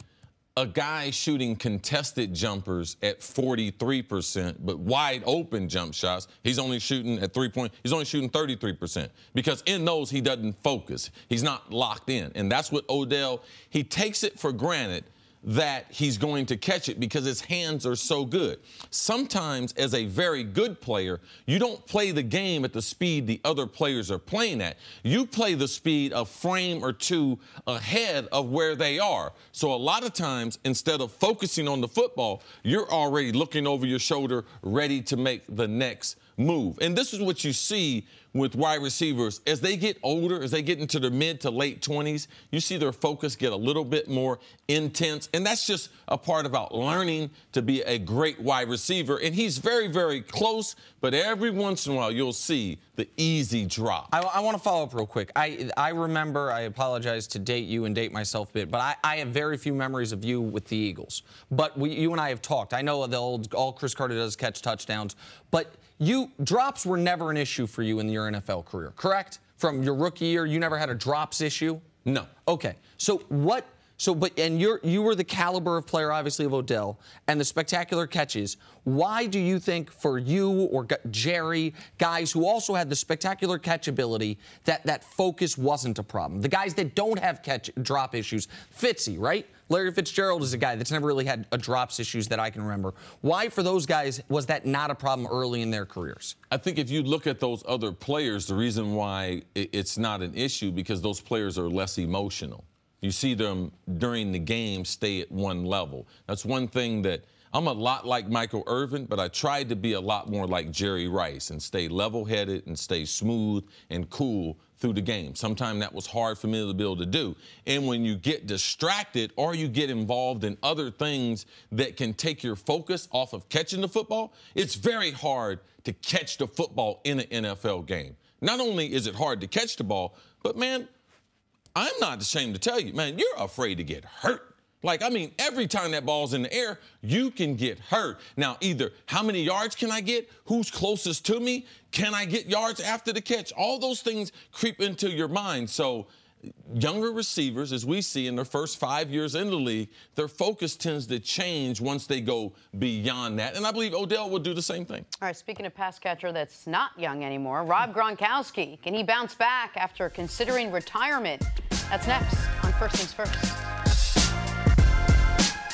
a guy shooting contested jumpers at 43%, but wide open jump shots, he's only shooting at 3-point. He's only shooting 33%, because in those he doesn't focus. He's not locked in, and that's what Odell. He takes it for granted that he's going to catch it because his hands are so good. Sometimes, as a very good player, you don't play the game at the speed the other players are playing at. You play the speed a frame or two ahead of where they are. So a lot of times, instead of focusing on the football, you're already looking over your shoulder, ready to make the next move. And this is what you see with wide receivers. As they get older, as they get into their mid to late 20s, you see their focus get a little bit more intense. And that's just a part about learning to be a great wide receiver. And he's very, very close, but every once in a while you'll see the easy drop. I want to follow up real quick. I remember, I apologize to date you and date myself a bit, but I have very few memories of you with the Eagles. But you and I have talked. I know all Cris Carter does is catch touchdowns, but drops were never an issue for you in your NFL career, correct? From your rookie year, you never had a drops issue? No. Okay. You were the caliber of player, obviously, of Odell, and the spectacular catches. Why do you think for you or Jerry, guys who also had the spectacular catch ability, that focus wasn't a problem? The guys that don't have drop issues, Fitzy, right? Larry Fitzgerald is a guy that's never really had a drops issues that I can remember. Why, for those guys, was that not a problem early in their careers? I think if you look at those other players, the reason why it's not an issue because those players are less emotional. You see them during the game stay at one level. That's one thing that I'm a lot like Michael Irvin, but I tried to be a lot more like Jerry Rice and stay level-headed and stay smooth and cool through the game. Sometimes that was hard for me to be able to do. And when you get distracted or you get involved in other things that can take your focus off of catching the football, it's very hard to catch the football in an NFL game. Not only is it hard to catch the ball, but, man, I'm not ashamed to tell you, man, you're afraid to get hurt. Every time that ball's in the air, you can get hurt. Now, either how many yards can I get? Who's closest to me? Can I get yards after the catch? All those things creep into your mind. So younger receivers, as we see in their first 5 years in the league, their focus tends to change once they go beyond that. And I believe Odell will do the same thing. All right, speaking of pass catcher that's not young anymore, Rob Gronkowski. Can he bounce back after considering retirement? That's next on First Things First.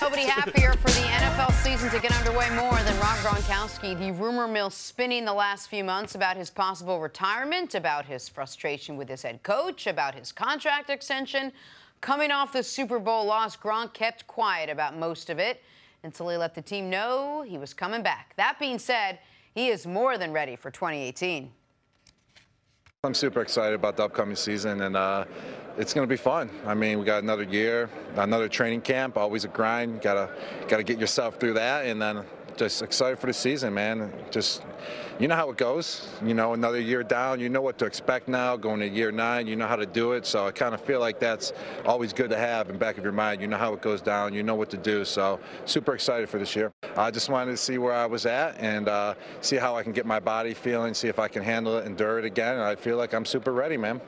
Nobody happier for the NFL season to get underway more than Rob Gronkowski. The rumor mill spinning the last few months about his possible retirement, about his frustration with his head coach, about his contract extension. Coming off the Super Bowl loss, Gronk kept quiet about most of it until he let the team know he was coming back. That being said, he is more than ready for 2018. I'm super excited about the upcoming season, and it's going to be fun. We got another year, another training camp, always a grind. Gotta get yourself through that, and then just excited for the season, man. Just, you know how it goes. Another year down, you know what to expect now. Going to year 9, you know how to do it. So I kind of feel like that's always good to have in the back of your mind. You know how it goes down. You know what to do. So super excited for this year. I just wanted to see where I was at and see how I can get my body feeling, see if I can handle it, endure it again. And I feel like I'm super ready, man.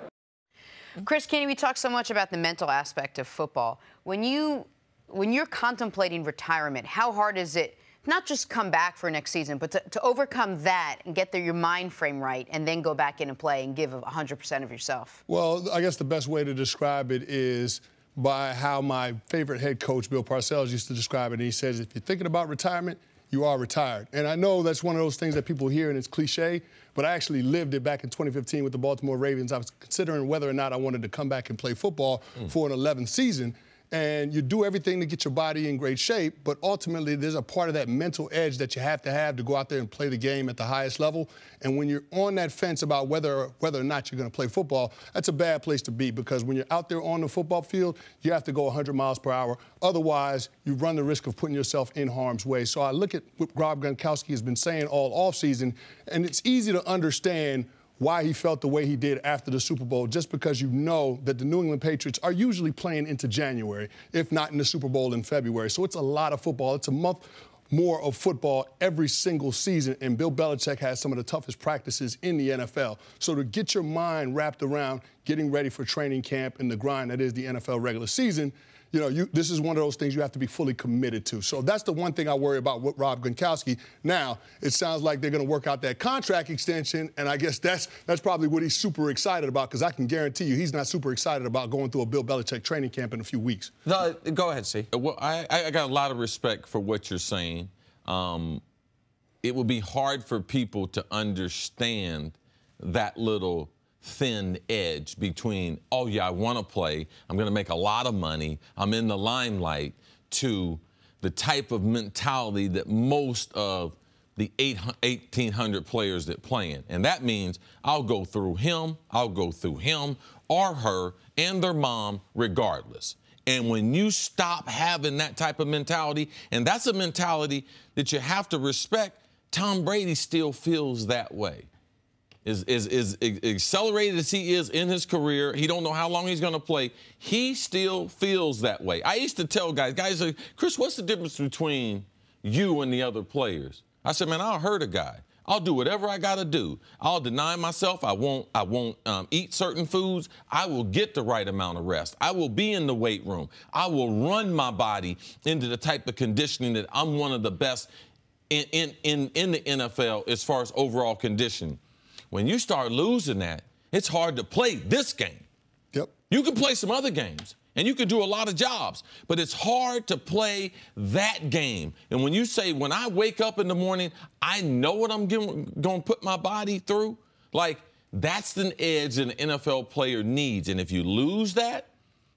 Chris Keeney, we talk so much about the mental aspect of football. When you're contemplating retirement, how hard is it not just come back for next season, but to overcome that and get your mind frame right and then go back in and play and give 100% of yourself? Well, I guess the best way to describe it is by how my favorite head coach, Bill Parcells, used to describe it. And he says, if you're thinking about retirement, you are retired. And I know that's one of those things that people hear and it's cliche, but I actually lived it back in 2015 with the Baltimore Ravens. I was considering whether or not I wanted to come back and play football for an 11th season. And you do everything to get your body in great shape, but ultimately there's a part of that mental edge that you have to go out there and play the game at the highest level. And when you're on that fence about whether or not you're going to play football, that's a bad place to be, because when you're out there on the football field, you have to go 100 miles per hour. Otherwise, you run the risk of putting yourself in harm's way. So I look at what Rob Gronkowski has been saying all offseason, and it's easy to understand why he felt the way he did after the Super Bowl, just because you know that the New England Patriots are usually playing into January, if not in the Super Bowl in February. So it's a lot of football. It's a month more of football every single season, and Bill Belichick has some of the toughest practices in the NFL. So to get your mind wrapped around getting ready for training camp and the grind that is the NFL regular season, this is one of those things you have to be fully committed to. So that's the one thing I worry about with Rob Gronkowski. Now, it sounds like they're going to work out that contract extension, and I guess that's probably what he's super excited about, because I can guarantee you he's not super excited about going through a Bill Belichick training camp in a few weeks. Go ahead, C. Well, I got a lot of respect for what you're saying. It would be hard for people to understand that little thin edge between, oh, yeah, I want to play, I'm going to make a lot of money, I'm in the limelight, to the type of mentality that most of the 1,800 players that playing. And that means I'll go through him, or her, and their mom regardless. And when you stop having that type of mentality, and that's a mentality that you have to respect, Tom Brady still feels that way. As accelerated as he is in his career, he don't know how long he's going to play. He still feels that way. I used to tell guys like, Chris, what's the difference between you and the other players? I said, man, I'll hurt a guy. I'll do whatever I got to do. I'll deny myself. I won't eat certain foods. I will get the right amount of rest. I will be in the weight room. I will run my body into the type of conditioning that I'm one of the best in the NFL as far as overall conditioning. When you start losing that, it's hard to play this game. Yep. You can play some other games, and you can do a lot of jobs, but it's hard to play that game. And when you say, when I wake up in the morning, I know what I'm going to put my body through, like, that's an edge an NFL player needs. And if you lose that,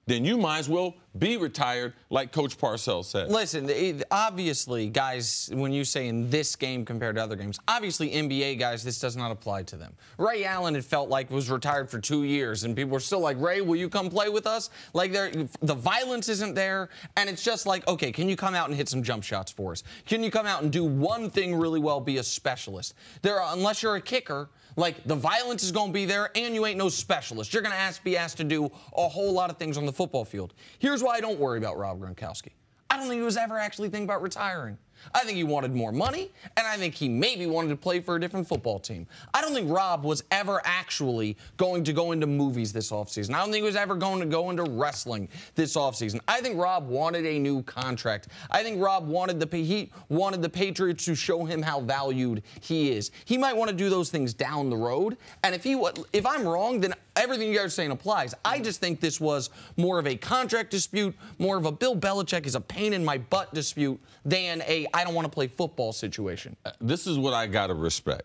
then you might as well be retired, like Coach Parcells said. Listen, obviously, guys, when you say in this game compared to other games, obviously NBA guys, this does not apply to them. Ray Allen, it felt like, was retired for 2 years, and people were still like, Ray, will you come play with us? Like, the violence isn't there, and it's just like, okay, can you come out and hit some jump shots for us? Can you come out and do one thing really well, be a specialist? Unless you're a kicker, like, the violence is going to be there, and you ain't no specialist. You're going to be asked to do a whole lot of things on the football field. Here's why I don't worry about Rob Gronkowski. I don't think he was ever actually thinking about retiring. I think he wanted more money, and I think he maybe wanted to play for a different football team. I don't think Rob was ever actually going to go into movies this offseason. I don't think he was ever going to go into wrestling this offseason. I think Rob wanted a new contract. I think Rob wanted the Patriots to show him how valued he is. He might want to do those things down the road, and if I'm wrong, then everything you guys are saying applies. I just think this was more of a contract dispute, more of a Bill Belichick is a pain in my butt dispute than a I don't want to play football situation. This is what I got to respect.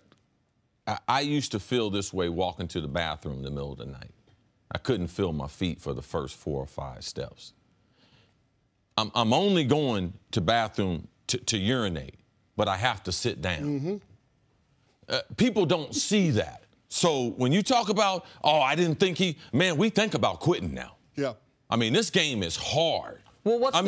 I used to feel this way walking to the bathroom in the middle of the night. I couldn't feel my feet for the first 4 or 5 steps. I'm only going to bathroom to urinate, but I have to sit down. Mm-hmm. People don't see that. So when you talk about, oh, I didn't think we think about quitting now. Yeah. I mean, this game is hard. Well, what's and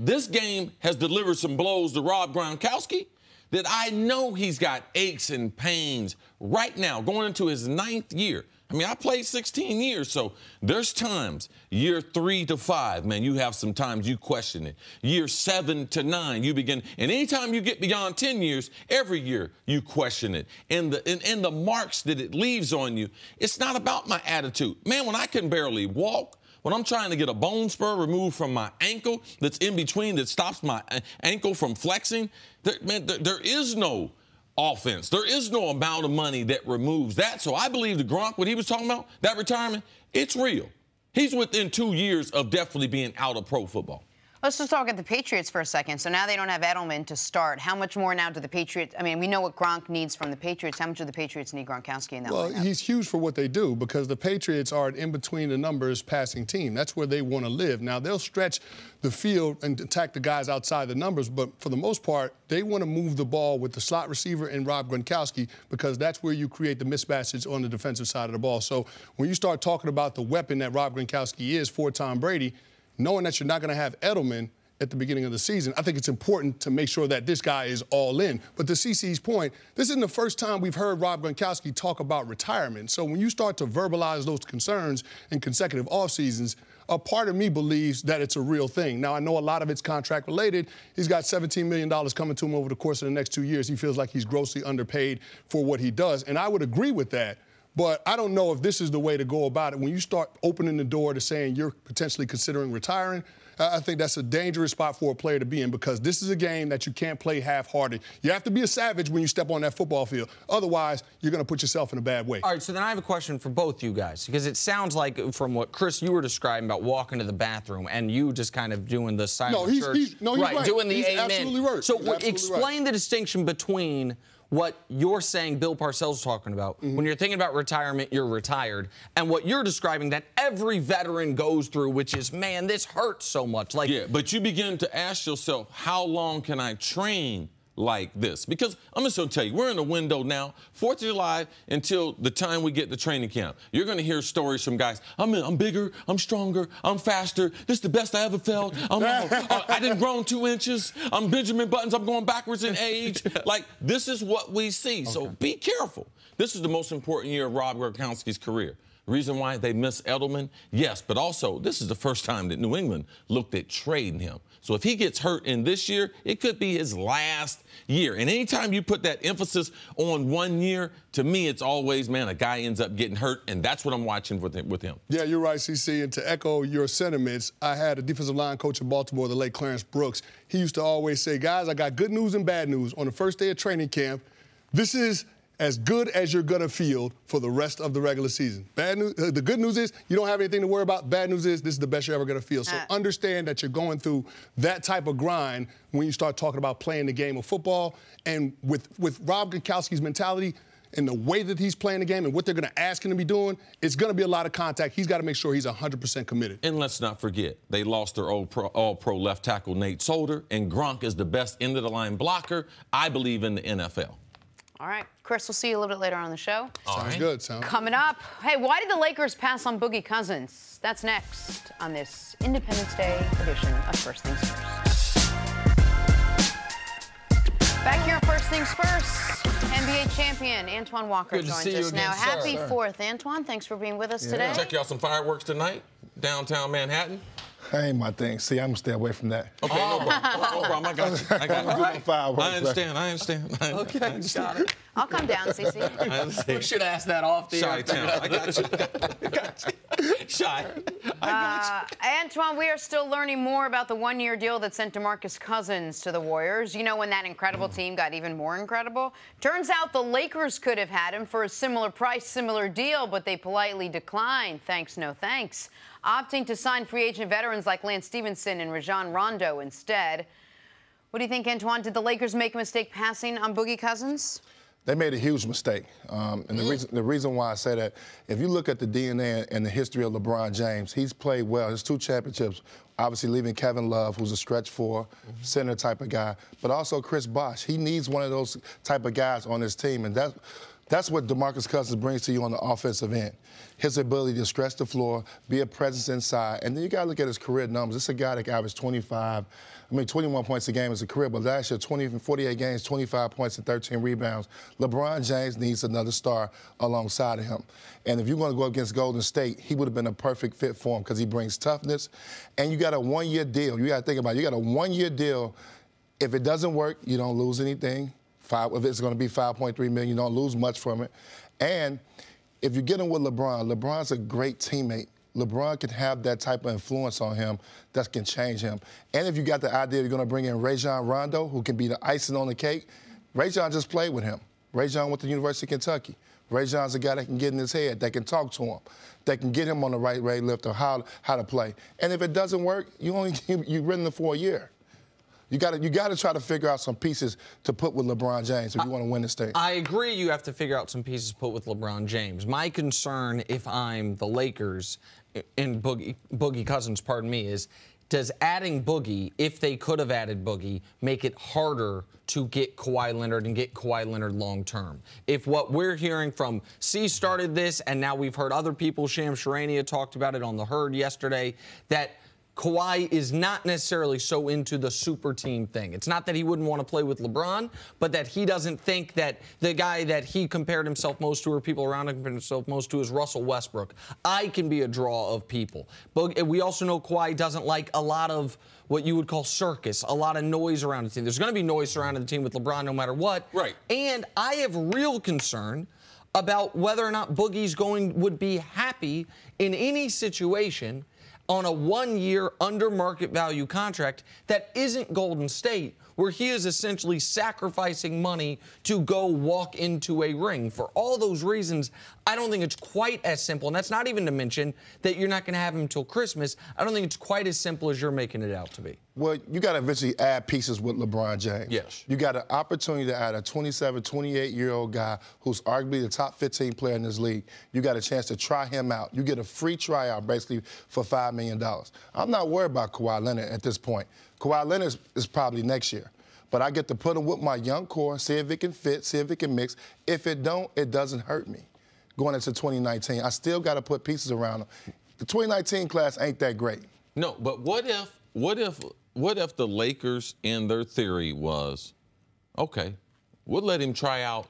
this game has delivered some blows to Rob Gronkowski that I know he's got aches and pains right now, going into his 9th year. I mean, I played 16 years, so there's times, year 3 to 5, man, you have some times you question it. Year 7 to 9, you begin, and anytime you get beyond 10 years, every year you question it. And the marks that it leaves on you, it's not about my attitude. Man, when I can barely walk, when I'm trying to get a bone spur removed from my ankle that's in between that stops my ankle from flexing, there is no offense. There is no amount of money that removes that. So I believe the Gronk, what he was talking about, that retirement, it's real. He's within 2 years of definitely being out of pro football. Let's just talk about the Patriots for a second. So now they don't have Edelman to start. How much more now do the Patriots – I mean, we know what Gronk needs from the Patriots. How much do the Patriots need Gronkowski in that lineup? Well, he's huge for what they do because the Patriots are an in-between-the-numbers passing team. That's where they want to live. Now, they'll stretch the field and attack the guys outside the numbers, but for the most part, they want to move the ball with the slot receiver and Rob Gronkowski because that's where you create the mismatches on the defensive side of the ball. So when you start talking about the weapon that Rob Gronkowski is for Tom Brady, knowing that you're not going to have Edelman at the beginning of the season, I think it's important to make sure that this guy is all in. But to CC's point, this isn't the first time we've heard Rob Gronkowski talk about retirement. So when you start to verbalize those concerns in consecutive off seasons, a part of me believes that it's a real thing. Now, I know a lot of it's contract related. He's got $17 million coming to him over the course of the next 2 years. He feels like he's grossly underpaid for what he does. And I would agree with that. But I don't know if this is the way to go about it. When you start opening the door to saying you're potentially considering retiring, I think that's a dangerous spot for a player to be in because this is a game that you can't play half-hearted. You have to be a savage when you step on that football field. Otherwise, you're going to put yourself in a bad way. All right, so then I have a question for both you guys because it sounds like from what, Chris, you were describing about walking to the bathroom and you just kind of doing the silent church. He's right. Doing the he's amen. Absolutely right. So explain the distinction between what you're saying Bill Parcells is talking about. When you're thinking about retirement, you're retired. And what you're describing that every veteran goes through, which is, man, this hurts so much. Like, yeah, but you begin to ask yourself, how long can I train like this. Because I'm just going to tell you, we're in a window now, 4th of July until the time we get to training camp. You're going to hear stories from guys, I'm bigger, I'm stronger, I'm faster, this is the best I ever felt, I didn't grow 2 inches, I'm Benjamin Buttons, I'm going backwards in age. Like, this is what we see. Okay. So be careful. This is the most important year of Rob Gronkowski's career. The reason why they missed Edelman, yes, but also this is the first time that New England looked at trading him. So if he gets hurt in this year, it could be his last year. And anytime you put that emphasis on 1 year, to me, it's always, man, a guy ends up getting hurt, and that's what I'm watching with him. Yeah, you're right, CC. And to echo your sentiments, I had a defensive line coach in Baltimore, the late Clarence Brooks. He used to always say, guys, I got good news and bad news. On the first day of training camp, this is as good as you're going to feel for the rest of the regular season. Bad news, the good news is you don't have anything to worry about. Bad news is this is the best you're ever going to feel. So understand that you're going through that type of grind when you start talking about playing the game of football. And with Rob Gronkowski's mentality and the way that he's playing the game and what they're going to ask him to be doing, it's going to be a lot of contact. He's got to make sure he's 100% committed. And let's not forget, they lost their all-pro left tackle, Nate Solder, and Gronk is the best end-of-the-line blocker, I believe, in the NFL. All right. Chris, we'll see you a little bit later on in the show. Sounds good. Coming up, hey, why did the Lakers pass on Boogie Cousins? That's next on this Independence Day edition of First Things First. Back here, First Things First, NBA champion Antoine Walker joins us now. Happy 4th, Antoine. Thanks for being with us today. Check you out some fireworks tonight, downtown Manhattan. That ain't my thing. See, I'm gonna stay away from that. Okay, no problem. No problem. I got you. I got you. Fireworks, I understand. Okay, got it. I'll come down, Cece. We should ask that off the air. Chi-town. I got you. Shy. I got you. Antoine, we are still learning more about the one-year deal that sent DeMarcus Cousins to the Warriors. You know, when that incredible team got even more incredible? Turns out the Lakers could have had him for a similar price, similar deal, but they politely declined. Thanks, no thanks. Opting to sign free agent veterans like Lance Stevenson and Rajon Rondo instead. What do you think, Antoine? Did the Lakers make a mistake passing on Boogie Cousins? They made a huge mistake. And the reason why I say that, if you look at the DNA and the history of LeBron James, he's played well. His 2 championships, obviously leaving Kevin Love, who's a stretch 4, center type of guy, but also Chris Bosh. He needs one of those type of guys on his team, and that's what DeMarcus Cousins brings to you on the offensive end. His ability to stretch the floor, be a presence inside. And then you got to look at his career numbers. This is a guy that averaged 21 points a game as a career, but last year, 48 games, 25 points and 13 rebounds. LeBron James needs another star alongside of him. And if you're going to go against Golden State, he would have been a perfect fit for him because he brings toughness. And you got a 1-year deal. You got to think about it. You got a 1-year deal. If it doesn't work, you don't lose anything. If it's going to be $5.3 million, you don't lose much from it. And if you get him with LeBron, LeBron's a great teammate. LeBron can have that type of influence on him that can change him. And if you got the idea you're going to bring in Rajon Rondo, who can be the icing on the cake, Rajon just played with him. Rajon went to the University of Kentucky. Rajon's a guy that can get in his head, that can talk to him, that can get him on the right lift of how to play. And if it doesn't work, you're in the for a year. You got to try to figure out some pieces to put with LeBron James if you want to win this thing. I agree you have to figure out some pieces to put with LeBron James. My concern, if I'm the Lakers, and Boogie Cousins, pardon me, is does adding Boogie, if they could have added Boogie, make it harder to get Kawhi Leonard and get Kawhi Leonard long term? If what we're hearing from C started this, and now we've heard other people, Shams Charania talked about it on The Herd yesterday, that Kawhi is not necessarily so into the super team thing. It's not that he wouldn't want to play with LeBron, but that he doesn't think that the guy that he compared himself most to, or people around him compared himself most to, is Russell Westbrook. I can be a draw of people. But we also know Kawhi doesn't like a lot of what you would call circus, a lot of noise around the team. There's going to be noise surrounding the team with LeBron no matter what. Right. And I have real concern about whether or not Boogie's would be happy in any situation on a 1-year under market value contract that isn't Golden State, where he is essentially sacrificing money to go walk into a ring. For all those reasons, I don't think it's quite as simple. And that's not even to mention that you're not going to have him until Christmas. I don't think it's quite as simple as you're making it out to be. Well, you got to eventually add pieces with LeBron James. Yes. You got an opportunity to add a 27, 28-year-old guy who's arguably the top 15 player in this league. You got a chance to try him out. You get a free tryout, basically, for $5 million. I'm not worried about Kawhi Leonard at this point. Kawhi Leonard is probably next year. But I get to put him with my young core, see if it can fit, see if it can mix. If it don't, it doesn't hurt me. Going into 2019, I still got to put pieces around him. The 2019 class ain't that great. No, but what if the Lakers in their theory was, okay, we'll let him try out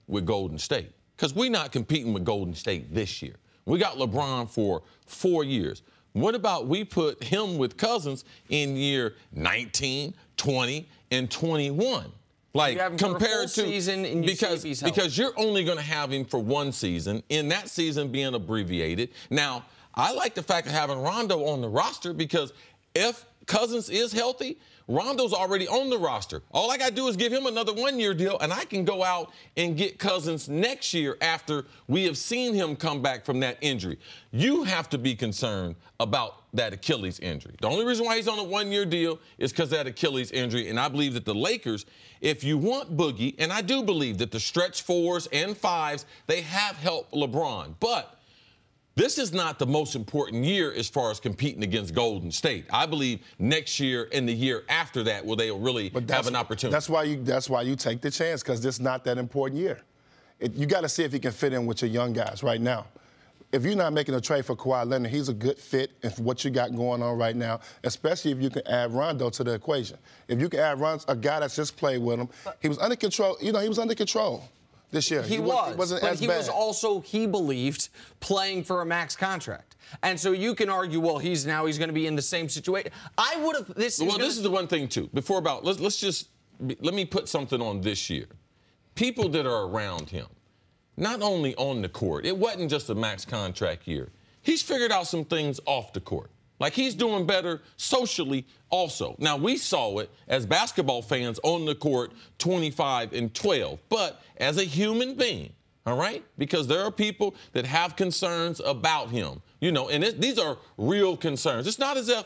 with Golden State, because we're not competing with Golden State this year. We got LeBron for 4 years. What about we put him with Cousins in year 19, 20, and 21? Like, compared to season and because you're only going to have him for 1 season, in that season being abbreviated. Now, I like the fact of having Rondo on the roster, because if Cousins is healthy, Rondo's already on the roster. All I got to do is give him another 1-year deal, and I can go out and get Cousins next year after we have seen him come back from that injury. You have to be concerned about that Achilles injury. The only reason why he's on a 1-year deal is because of that Achilles injury, and I believe that the Lakers, if you want Boogie, and I do believe that the stretch 4s and 5s, they have helped LeBron, but this is not the most important year as far as competing against Golden State. I believe next year and the year after that will they really have an opportunity. That's why you take the chance, because this is not that important year. You got to see if he can fit in with your young guys right now. If you're not making a trade for Kawhi Leonard, he's a good fit in what you got going on right now, especially if you can add Rondo to the equation. If you can add Rondo, a guy that's just played with him, he was under control. You know, he was under control this year. He wasn't but he was also, he believed, playing for a max contract. And so you can argue, well, he's going to be in the same situation. I would have this is the one thing too. Before about let me put something on this year. People that are around him, not only on the court, it wasn't just a max contract year. He's figured out some things off the court. Like, he's doing better socially also. Now, we saw it as basketball fans on the court 25-12. But as a human being, all right, because there are people that have concerns about him, you know, and these are real concerns. It's not as if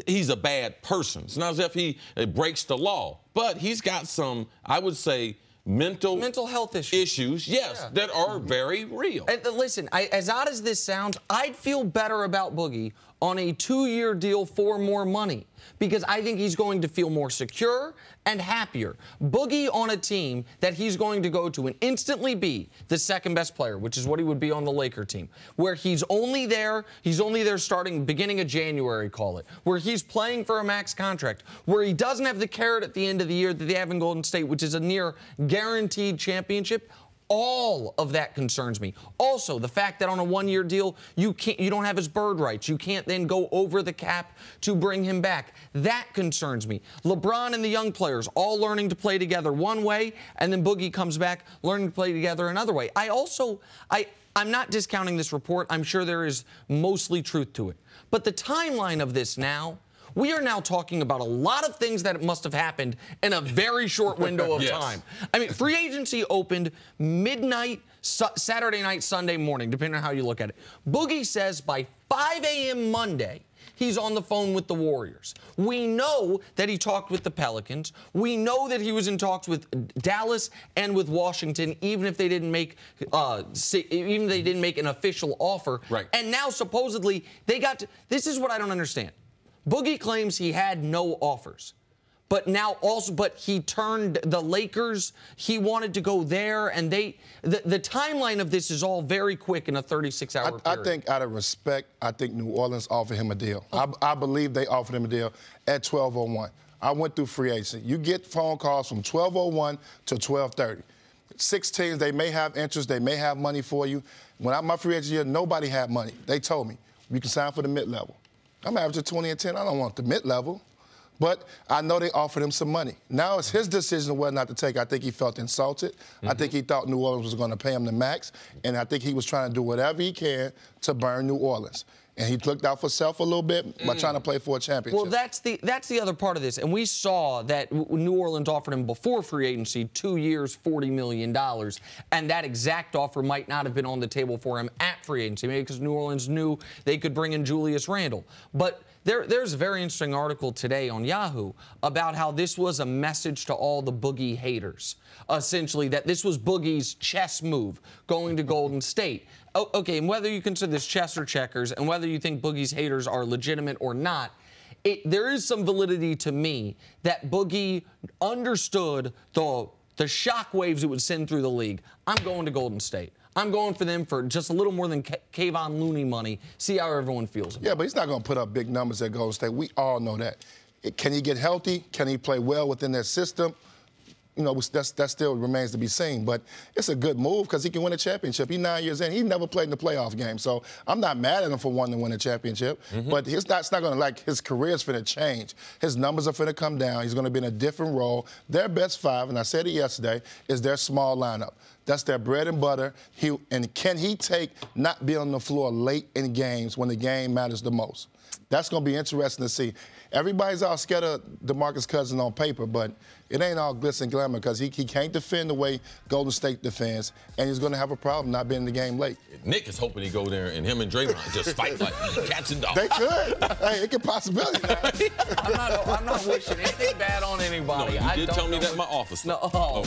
he's a bad person. It's not as if he breaks the law. But he's got some, I would say, mental health issues, yes, that are very real. And listen, as odd as this sounds, I'd feel better about Boogie on a 2-year deal for more money, because I think he's going to feel more secure and happier. Boogie on a team that he's going to go to and instantly be the second best player, which is what he would be on the Laker team, where he's only there starting beginning of January, call it, where he's playing for a max contract, where he doesn't have the carrot at the end of the year that they have in Golden State, which is a near guaranteed championship. All of that concerns me. Also, the fact that on a 1-year deal, you don't have his bird rights. You can't then go over the cap to bring him back. That concerns me. LeBron and the young players all learning to play together one way, and then Boogie comes back learning to play together another way. I'm not discounting this report. I'm sure there is mostly truth to it. But the timeline of this now, we are now talking about a lot of things that must have happened in a very short window of time. I mean, free agency opened midnight, Saturday night, Sunday morning, depending on how you look at it. Boogie says by 5 a.m. Monday, he's on the phone with the Warriors. We know that he talked with the Pelicans. We know that he was in talks with Dallas and with Washington, even if they didn't make an official offer. Right. And now supposedly this is what I don't understand. Boogie claims he had no offers, but he turned the Lakers. He wanted to go there, and the timeline of this is all very quick in a 36-hour period. I think out of respect, I think New Orleans offered him a deal. I believe they offered him a deal at 12:01. I went through free agency. You get phone calls from 12:01 to 12:30. 6 teams, they may have interest, they may have money for you. When my free agency year, nobody had money. They told me, you can sign for the mid-level. I'm averaging 20 and 10. I don't want the mid-level. But I know they offered him some money. Now it's his decision whether or not to take. I think he felt insulted. I think he thought New Orleans was going to pay him the max. And I think he was trying to do whatever he can to burn New Orleans. And he looked out for self a little bit by trying to play for a championship. Well, that's the other part of this. And we saw that New Orleans offered him before free agency 2 years, $40 million. And that exact offer might not have been on the table for him at free agency, maybe because New Orleans knew they could bring in Julius Randle. But there's a very interesting article today on Yahoo about how this was a message to all the Boogie haters, essentially, that this was Boogie's chess move going to Golden State. Okay, and whether you consider this chess or checkers and whether you think Boogie's haters are legitimate or not, there is some validity to me that Boogie understood the shockwaves it would send through the league. I'm going to Golden State. I'm going for them for just a little more than Kayvon Looney money. See how everyone feels about it. Yeah, but he's not going to put up big numbers at Golden State. We all know that. Can he get healthy? Can he play well within that system? You know, that still remains to be seen. But it's a good move because he can win a championship. He's 9 years in. He never played in the playoff game. So I'm not mad at him for wanting to win a championship. But it's not going to, like, his career's going to change. His numbers are going to come down. He's going to be in a different role. Their best five, and I said it yesterday, is their small lineup. That's their bread and butter. And can he take not being on the floor late in games when the game matters the most? That's going to be interesting to see. Everybody's all scared of DeMarcus Cousins on paper, but it ain't all glitz and glamour because he can't defend the way Golden State defends, and he's going to have a problem not being in the game late. Nick is hoping he go there and him and Draymond just fight like cats and dogs. They could. Hey, it could possibility. I'm not wishing anything bad on anybody. No, you did tell me that in my office. No. Oh.